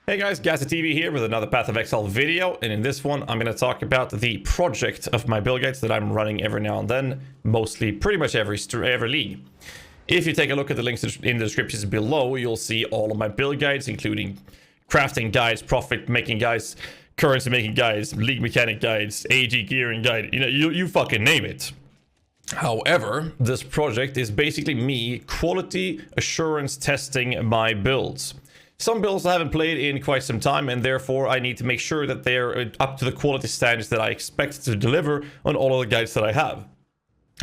Hey guys, GhazzyTV here with another Path of Exile video, and in this one I'm going to talk about the project of my build guides that I'm running every now and then, mostly pretty much every league. If you take a look at the links in the descriptions below, you'll see all of my build guides, including crafting guides, profit making guides, currency making guides, league mechanic guides, AG gearing guide, you fucking name it. However, this project is basically me quality assurance testing my builds. Some builds I haven't played in quite some time, and therefore I need to make sure that they're up to the quality standards that I expect to deliver on all of the guides that I have.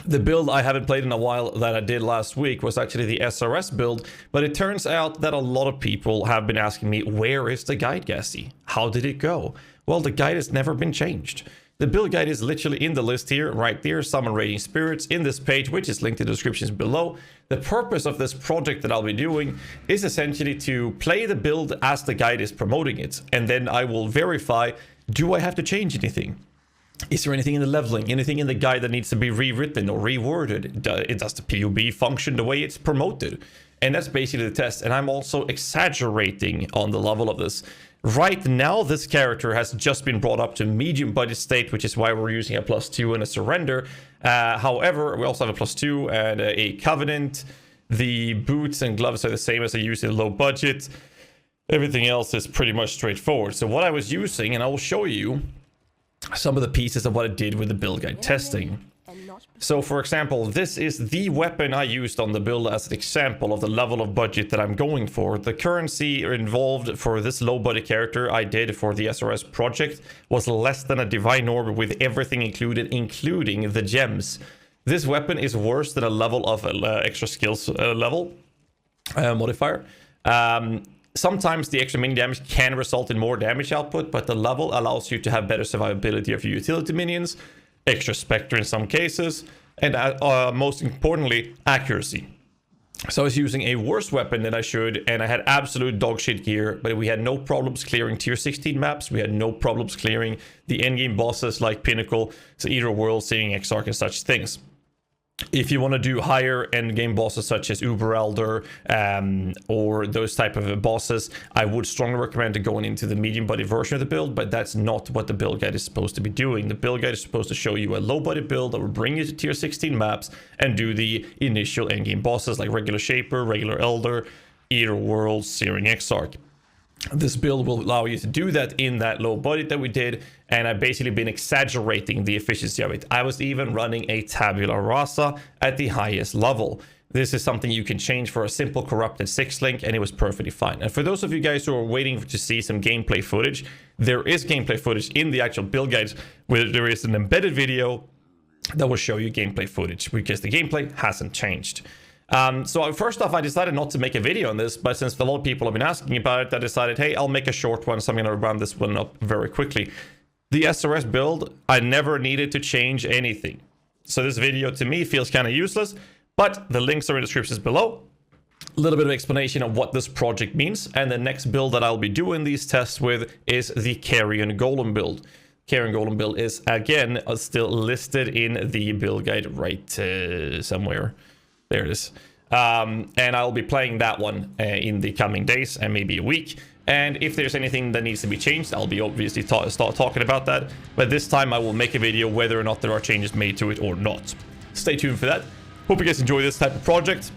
The build I haven't played in a while that I did last week was actually the SRS build, but it turns out that a lot of people have been asking me, where is the guide, Gazzy? How did it go? Well, the guide has never been changed. The build guide is literally in the list here, right there, Summon Raging Spirits, in this page, which is linked in the descriptions below. The purpose of this project that I'll be doing is essentially to play the build as the guide is promoting it, and then I will verify, do I have to change anything? Is there anything in the leveling, anything in the guide that needs to be rewritten or reworded? Does the PUB function the way it's promoted? And that's basically the test, and I'm also exaggerating on the level of this. Right now, this character has just been brought up to medium budget state, which is why we're using a +2 and a surrender. However, we also have a +2 and a covenant. The boots and gloves are the same as I use in low budget. Everything else is pretty much straightforward. So what I was using, and I will show you some of the pieces of what I did with the build guide testing. So for example, this is the weapon I used on the build as an example of the level of budget that I'm going for. The currency involved for this low budget character I did for the SRS project was less than a divine orb with everything included, including the gems. This weapon is worse than a level of extra skills level modifier. Sometimes the extra mini damage can result in more damage output, but the level allows you to have better survivability of your utility minions, extra spectre in some cases, and most importantly, accuracy. So I was using a worse weapon than I should, and I had absolute dog shit gear, but we had no problems clearing tier 16 maps. We had no problems clearing the endgame bosses like Pinnacle, so Eater World, Seeing Exarch, and such things. If you want to do higher end game bosses such as Uber Elder or those type of bosses, I would strongly recommend going into the medium budget version of the build, but that's not what the build guide is supposed to be doing. The build guide is supposed to show you a low budget build that will bring you to tier 16 maps and do the initial end game bosses like regular Shaper, regular Elder, Eater World, Searing Exarch. This build will allow you to do that in that low budget that we did, and I've basically been exaggerating the efficiency of it. I was even running a tabula rasa at the highest level. This is something you can change for a simple corrupted 6-link, and it was perfectly fine. And for those of you guys who are waiting to see some gameplay footage, there is gameplay footage in the actual build guides, where there is an embedded video that will show you gameplay footage, because the gameplay hasn't changed. So first off, I decided not to make a video on this, but since a lot of people have been asking about it, I decided, hey, I'll make a short one, so I'm going to run this one up very quickly. The SRS build, I never needed to change anything. So this video to me feels kind of useless, but the links are in the descriptions below. A little bit of explanation of what this project means, and the next build that I'll be doing these tests with is the Carrion Golem build. Carrion Golem build is, again, still listed in the build guide right somewhere. There it is. And I'll be playing that one in the coming days and maybe a week. And if there's anything that needs to be changed, I'll be obviously start talking about that. But this time I will make a video whether or not there are changes made to it or not. Stay tuned for that. Hope you guys enjoy this type of project.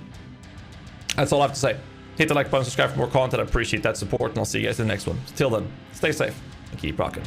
That's all I have to say. Hit the like button, subscribe for more content. I appreciate that support, and I'll see you guys in the next one. Till then, stay safe and keep rocking.